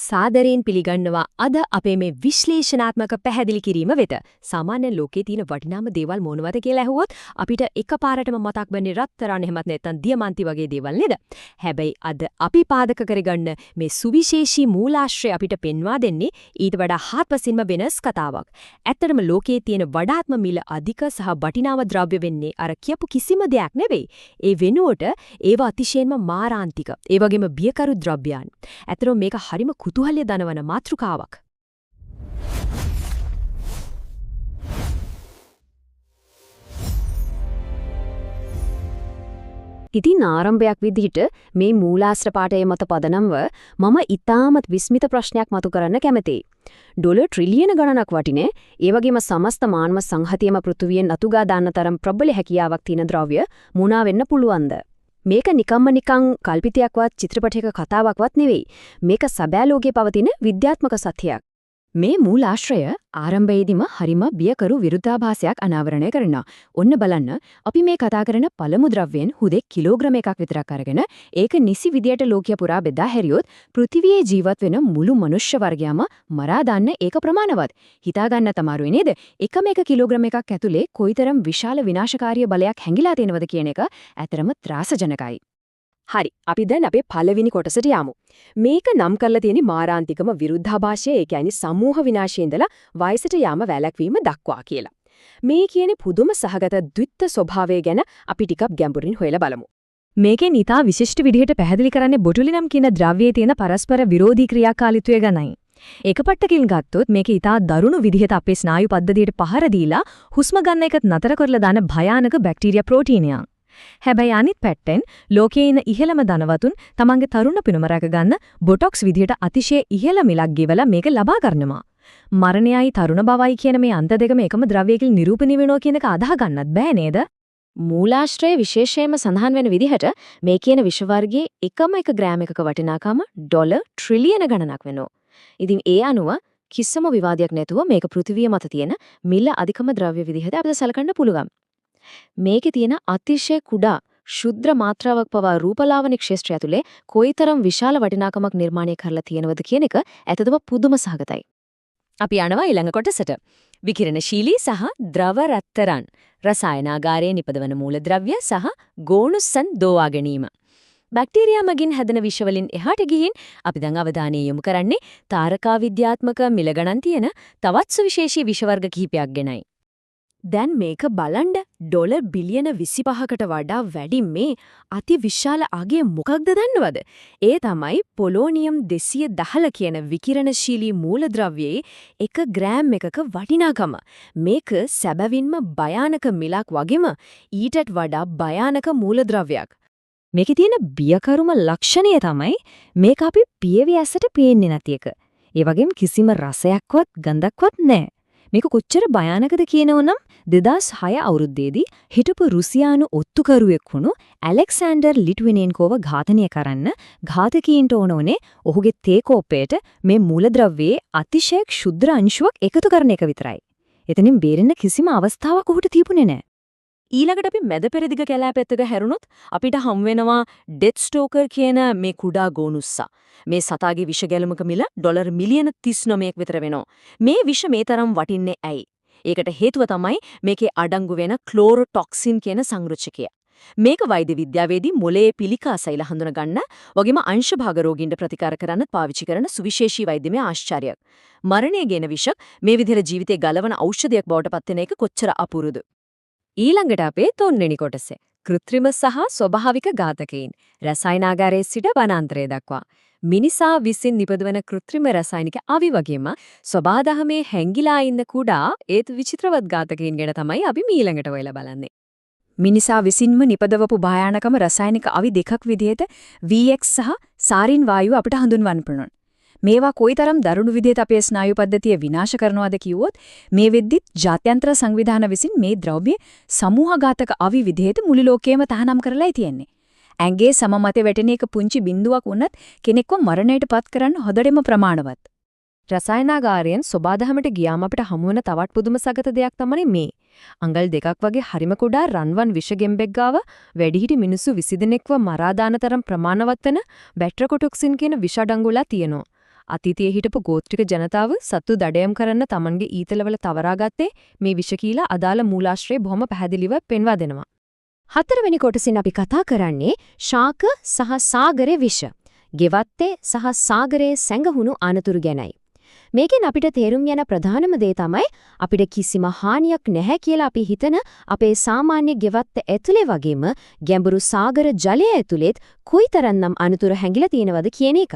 සාදරයෙන් පිළිගන්නවා අද අපේ මේ විශ්ලේෂණාත්මක පැහැදිලි කිරීම වෙත. සාමාන්‍යයෙන් ලෝකයේ තියෙන වටිනාම දේවල් මොනවද කියලා ඇහුවොත් අපිට එකපාරටම මතක් වෙන්නේ රත්තරන් එහෙමත් නැත්නම් දියමන්ති වගේ දේවල් නේද? හැබැයි අද අපි පාදක කරගන්න මේ සුවිශේෂී මූලාශ්‍රය අපිට පෙන්වා දෙන්නේ ඊට වඩා හාත්පසින්ම වෙනස් කතාවක්. ඇත්තටම ලෝකයේ තියෙන වඩාත්ම මිල අධික සහ වටිනාම ද්‍රව්‍ය වෙන්නේ අර කියපු කිසිම දෙයක් නෙවෙයි. ඒ වෙනුවට ඒවා අතිශයින්ම මාරාන්තික. ඒ වගේම බියකරු ද්‍රව්‍යයන්. ඇත්තටම මේක හරිම කුතුහලය දනවන මාතෘකාවක්. ඉතින් ආරම්භයක් විදිහට මේ මූලාශ්‍ර පාඩය මත පදනම්ව මම ඊටමත් විස්මිත ප්‍රශ්නයක් මතු කරන්න කැමතියි. ඩොලර් ට්‍රිලියන ගණනක් වටිනේ, ඒ වගේම සමස්ත මානව සංහතියම පෘථුවියෙන් අතුගා දාන්න තරම් ප්‍රබල හැකියාවක් තියෙන ද්‍රව්‍ය මොනවා වෙන්න පුළුවන්ද? මේක නිකන් කල්පිතයක්වත් චිත්‍රපටයක කතාවක්වත් නෙවෙයි. මේක සැබෑ ලෝකයේ පවතින විද්‍යාත්මක සත්‍යයක්. මේ මූලාශ්‍රය ආරම්භයේදීම හරිම බියකරු විරුද්ධාභාසයක් අනාවරණය කරනවා. ඔන්න බලන්න, අපි මේ කතා කරන පළමු ද්‍රව්‍යයෙන් හුදෙක් කිලෝග්‍රෑම් එකක් විතරක් අරගෙන ඒක නිසි විදියට ලෝකය පුරා බෙදා හැරියොත් පෘථිවියේ ජීවත් වෙන මුළු මනුෂ්‍ය වර්ගයම මරා දාන්න ඒක ප්‍රමාණවත්. හිතා ගන්න තමාරුයි නේද? එකම එක කිලෝග්‍රෑම් එකක් ඇතුලේ කොයිතරම් විශාල විනාශකාරී බලයක් හැංගිලා තියෙනවද කියන එක ඇතරම ත්‍රාසජනකයි. හරි, අපි දැන් අපේ පළවෙනි කොටසට යමු. මේක නම් කරලා තියෙන මාරාන්තිකම විරුද්ධාභාසය, ඒ කියන්නේ සමූහ විනාශයේ ඉඳලා වයසට යාම වැළැක්වීම දක්වා කියලා. මේ කියන්නේ පුදුම සහගත ද්විත්ව ස්වභාවය ගැන අපි ටිකක් ගැඹුරින් හොයලා බලමු. මේකෙන් ඊටා විශිෂ්ට විදිහට පැහැදිලි කරන්නේ බොටුලිනම් කියන ද්‍රව්‍යයේ තියෙන පරස්පර විරෝධී ක්‍රියාකාරීත්වය ගැනයි. ඒක පැත්තකින් ගත්තොත් මේක ඊටා දරුණු විදිහට අපේ ස්නායු පද්ධතියට පහර දීලා හුස්ම ගන්න එකත් නතර කරලා දාන භයානක බැක්ටීරියා ප්‍රෝටීනයක්. හැබැයි අනිත් පැත්තෙන් ලෝකයේ ඉන්න ඉහළම ධනවතුන් තමන්ගේ තරුණ පිනුම රැක ගන්න බොටොක්ස් විදිහට අතිශය ඉහළ මිලක් ගෙවලා මේක ලබා ගන්නවා. මරණයයි තරුණ බවයි කියන මේ අන්ත දෙකම එකම ද්‍රව්‍යයකින් නිරූපණය වෙනවා කියන එක අදාහ ගන්නත් බෑ නේද? මූලාශ්‍රයේ විශේෂයෙන්ම සඳහන් වෙන විදිහට මේ කියන විශ්ව වර්ගයේ එකම එක ග්‍රෑම් එකක වටිනාකම ඩොලර් ට්‍රිලියන ගණනක් වෙනවා. ඉතින් ඒ අනුව කිසිම විවාදයක් නැතුව මේක පෘථිවිය මත තියෙන මිල අධිකම ද්‍රව්‍ය විදිහට අපිට සැලකන්න පුළුවන්. මේකේ තියෙන අතිශය කුඩා ශුද්‍ර මාත්‍රාවක් පවා රූපලාවන්‍ය ක්ෂේත්‍රය ඇතුලේ කොයිතරම් විශාල වටිනාකමක් නිර්මාණය කරලා තියෙනවද කියන එක ඇත්තටම පුදුම සහගතයි. අපි යනවා ඊළඟ කොටසට. විකිරණශීලී සහ ද්‍රව රත්තරන්, රසායනාගාරයේ නිපදවන මූලද්‍රව්‍ය සහ ගෝණුස්සන් දෝවා ගැනීම. බැක්ටීරියා මගින් හැදෙන විෂ වලින් එහාට ගිහින් අපි දැන් අවධානය යොමු කරන්නේ තාරකා විද්‍යාත්මක මිල ගණන් තියෙන තවත් සුවිශේෂී විෂ වර්ග කිහිපයක් ගැනයි. දැන් මේක බලන්න, ඩොලර් බිලියන 25කට වඩා වැඩි මේ අති විශාල අගය මොකක්ද දන්නවද? ඒ තමයි පොලෝනියම් 210 කියන විකිරණශීලී මූලද්‍රව්‍යයේ 1 ග්‍රෑම් එකක වටිනාකම. මේක සැබවින්ම භයානක මිලක් වගේම ඊටත් වඩා භයානක මූලද්‍රව්‍යයක්. මේකේ තියෙන බියකරුම ලක්ෂණය තමයි මේක අපි පියවි ඇසට පේන්නේ නැති එක. ඒ වගේම කිසිම රසයක්වත් ගඳක්වත් නැහැ. මේක කොච්චර භයානකද කියනවනම් 2006 අවුරුද්දේදී හිටපු රුසියානු ඔත්තුකරුවෙක් වුණු ඇලෙක්සැන්ඩර් ලිට්විනෙන්කෝව ඝාතනය කරන්න ඝාතකීන්ට ඕනෝනේ ඔහුගේ තේ කෝප්පයට මේ මූලද්‍රව්‍යයේ අතිශය ක්ෂුද්‍ර අංශුවක් එකතු කරන එක විතරයි. එතනින් බේරෙන්න කිසිම අවස්ථාවක් ඔහුට තිබුණේ නැහැ. ඊළඟට අපි මැද පෙරදිග කැලෑපැත්තක හැරුණොත් අපිට හම් වෙනවා ඩෙත් ස්ටෝකර් කියන මේ කුඩා ගෝනුස්සා. මේ සතාගේ විෂ ගැලුමක මිල ඩොලර් මිලියන 39ක් විතර වෙනවා. මේ විෂ මේ තරම් වටින්නේ ඇයි? ඒකට හේතුව තමයි මේකේ අඩංගු වෙන ක්ලෝරොටොක්සින් කියන සංරචකය. මේක වෛද්‍ය විද්‍යාවේදී මොළයේ පිළිකා සෛල හඳුන ගන්න වගේම අංශභාග රෝගීන්ට ප්‍රතිකාර කරන්න පාවිච්චි කරන සුවිශේෂී වෛද්‍යමය ආශ්චර්යයක්. මරණය ගෙන විෂ මේ විදිහට ජීවිතේ ගලවන ඖෂධයක් බවට පත් වෙන එක කොච්චර අපුරුද? ඊළඟට අපේ තුන්වෙනි කොටසේ කෘත්‍රිම සහ ස්වභාවික ඝාතකයින්, රසායනාගාරයේ සිට වනාන්තරය දක්වා මිනිසා විසින් නිපදවන කෘත්‍රිම රසායනික අවි වගේම සබාධමේ හැංගිලා ඉන්න කුඩා ඒත් විචිත්‍රවත් ඝාතකයින් ගැන තමයි අපි ඊළඟට ඔයලා බලන්නේ. මිනිසා විසින්ම නිපදවපු භයානකම රසායනික අවි දෙකක් විදිහට VX සහ සාරින් වායුව අපිට හඳුන්වන්න පුළුවන්. මේවා කොයිතරම් දරුණු විදිහට අපේ ස්නායු පද්ධතිය විනාශ කරනවද කිව්වොත් මේ වෙද්දිත් ජාත්‍යන්තර සංවිධාන විසින් මේ ද්‍රව්‍ය සමූහඝාතක අවි විදිහට මුළු ලෝකෙම තහනම් කරලායි තියෙන්නේ. ඇඟේ සම මත වැටෙන එක පුංචි බිඳුවක් වුණත් කෙනෙක්ව මරණයට පත් කරන්න හොදටම ප්‍රමාණවත්. රසායනාගාරයෙන් සබාධමයට ගියාම අපිට හමු වෙන තවත් පුදුම සගත දෙයක් තමයි මේ. අඟල් දෙකක් වගේ හරිම කුඩා රන්වන් විෂ ගෙම්බෙක් ගාව වැඩිහිටි මිනිස්සු 20 දෙනෙක්ව මරා දාන තරම් ප්‍රමාණවත් වෙන බැට්‍රකොටොක්සින් කියන විෂ අඩංගුලා තියෙනවා. අතීතයේ හිටපු ගෝත්‍රික ජනතාව සත්තු දඩයම් කරන්න Tamanගේ ඊතලවල තවරාගත්තේ මේ විෂ කියලා අදාළ මූලාශ්‍රය බොහොම පැහැදිලිව පෙන්වා දෙනවා. හතරවෙනි කොටසින් අපි කතා කරන්නේ ශාක සහ සාගරේ විෂ. ගෙවත්තේ සහ සාගරයේ සැඟහුණු අනතුරු ගැනයි. මේකෙන් අපිට තේරුම් යන ප්‍රධානම දේ තමයි අපිට කිසිම හානියක් නැහැ කියලා අපි හිතන අපේ සාමාන්‍ය ගෙවත්ත ඇතුලේ වගේම ගැඹුරු සාගර ජලය ඇතුලේත් කොයිතරම්නම් අනතුරු හැංගිලා තියෙනවද කියන එක.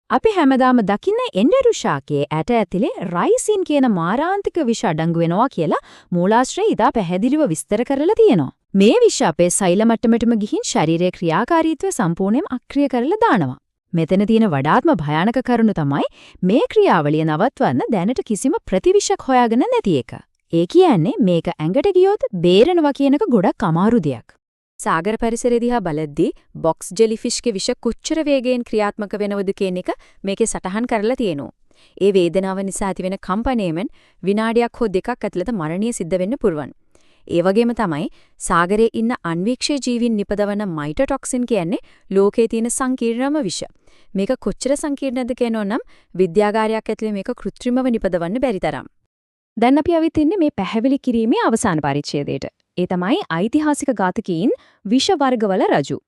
අපි හැමදාම දකින්නේ එන්ඩරු ශාකයේ ඇට ඇතුලේ රයිසින් කියන මාරාන්තික විෂ අඩංගු වෙනවා කියලා මූලාශ්‍රය ඉදා පැහැදිලිව විස්තර කරලා තියෙනවා. මේ විෂ අපේ සෛල මට්ටමටම ගිහින් ශරීරයේ ක්‍රියාකාරීත්වය සම්පූර්ණයෙන්ම අක්‍රිය කරලා දානවා. මෙතන තියෙන වඩාත්ම භයානක කරුණ තමයි මේ ක්‍රියාවලිය නවත්වන්න දැනට කිසිම ප්‍රතිවිෂක් හොයාගෙන නැති එක. ඒ කියන්නේ මේක ඇඟට ගියොත් බේරනවා කියන එක ගොඩක් අමාරු දෙයක්. සාගර පරිසරය දිහා බලද්දී බොක්ස් ජෙලිෆිෂ්ගේ විෂ කොච්චර වේගයෙන් ක්‍රියාත්මක වෙනවද කියන එක මේකේ සටහන් කරලා තියෙනවා. ඒ වේදනාව නිසා ඇතිවෙන කම්පණයෙන් විනාඩියක් හෝ දෙකක් ඇතුළත මරණීය සිද්ධ වෙන්න පුළුවන්. ඒ වගේම තමයි සාගරයේ ඉන්න අන්වීක්ෂය ජීවීන් නිපදවන මයිටොටොක්සින් කියන්නේ ලෝකයේ තියෙන සංකීර්ණම විෂ. මේක කොච්චර සංකීර්ණද කියනෝනම් විද්‍යාගාරයක් ඇතුලේ මේක කෘත්‍රිමව නිපදවන්න බැරි තරම්. දැන් අපි ආවිත් ඉන්නේ මේ පැහැදිලි කිරීමේ අවසාන පරිච්ඡේදයට. ඒ තමයි ඓතිහාසික ඝාතකීන් විෂ වර්ගවල රජු.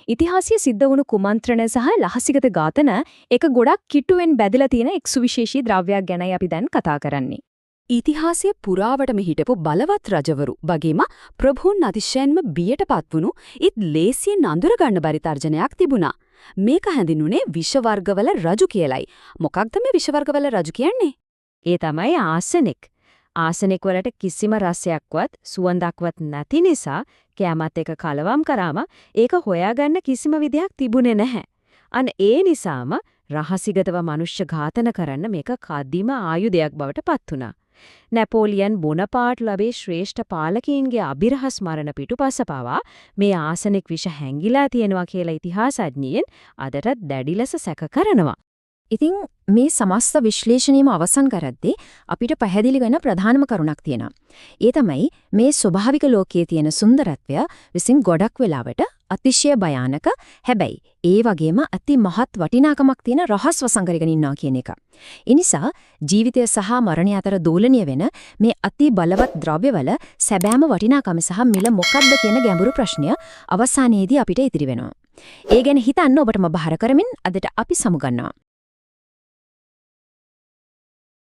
ඉතිහාසයේ සිද්ධ වුණු කුමන්ත්‍රණ සහ ලහසිගත ඝාතන එක ගොඩක් කිට්ටුවෙන් බැදලා තියෙන එක් සුවිශේෂී ද්‍රව්‍යයක් ගැනයි අපි දැන් කතා කරන්නේ. ඉතිහාසයේ පුරාවටම හිටපු බලවත් රජවරු වගේම ප්‍රභූන් අතිශයින්ම බියටපත් වුණු ඉත් ලේසියෙන් අඳුර ගන්න බැරි තර්ජනයක් තිබුණා. මේක හැඳින්වුනේ විෂ වර්ගවල රජු කියලයි. මොකක්ද මේ විෂ වර්ගවල රජු කියන්නේ? ඒ තමයි ආසනික්. ආසනික් වලට කිසිම රසයක්වත් සුවඳක්වත් නැති නිසා කැමත් එක කලවම් කරාම ඒක හොයාගන්න කිසිම විදියක් තිබුණේ නැහැ. අන්න ඒ නිසාම රහසිගතව මනුෂ්‍ය ඝාතන කරන්න මේක කදිම ආයුධයක් බවට පත් වුණා. නැපෝලියන් බොනපාර්ට් ලබේ ශ්‍රේෂ්ඨ පාලකීන්ගේ අභිරහස් මරණ පිටුපස පවා මේ ආසනික් විෂ හැංගිලා තියෙනවා කියලා ඉතිහාසඥයින් අදටත් දැඩි ලෙස සැක කරනවා. ඉතින් මේ සමස්ත විශ්ලේෂණයම අවසන් කරද්දී අපිට පැහැදිලි වෙන ප්‍රධානම කරුණක් තියෙනවා. ඒ තමයි මේ ස්වභාවික ලෝකයේ තියෙන සුන්දරත්වය විසින් ගොඩක් වෙලාවට අතිශය භයානක හැබැයි ඒ වගේම අති මහත් වටිනාකමක් තියෙන රහස් වසංගරගෙන ඉන්නවා කියන එක. ඒ නිසා ජීවිතය සහ මරණය අතර දෝලනීය වෙන මේ අති බලවත් ද්‍රව්‍යවල සැබෑම වටිනාකම සහ මිල මොකක්ද කියන ගැඹුරු ප්‍රශ්නය අවසානයේදී අපිට ඉතිරි වෙනවා. ඒ ගැන හිතන්න ඔබටම බාර කරමින් අදට අපි සමුගන්නවා.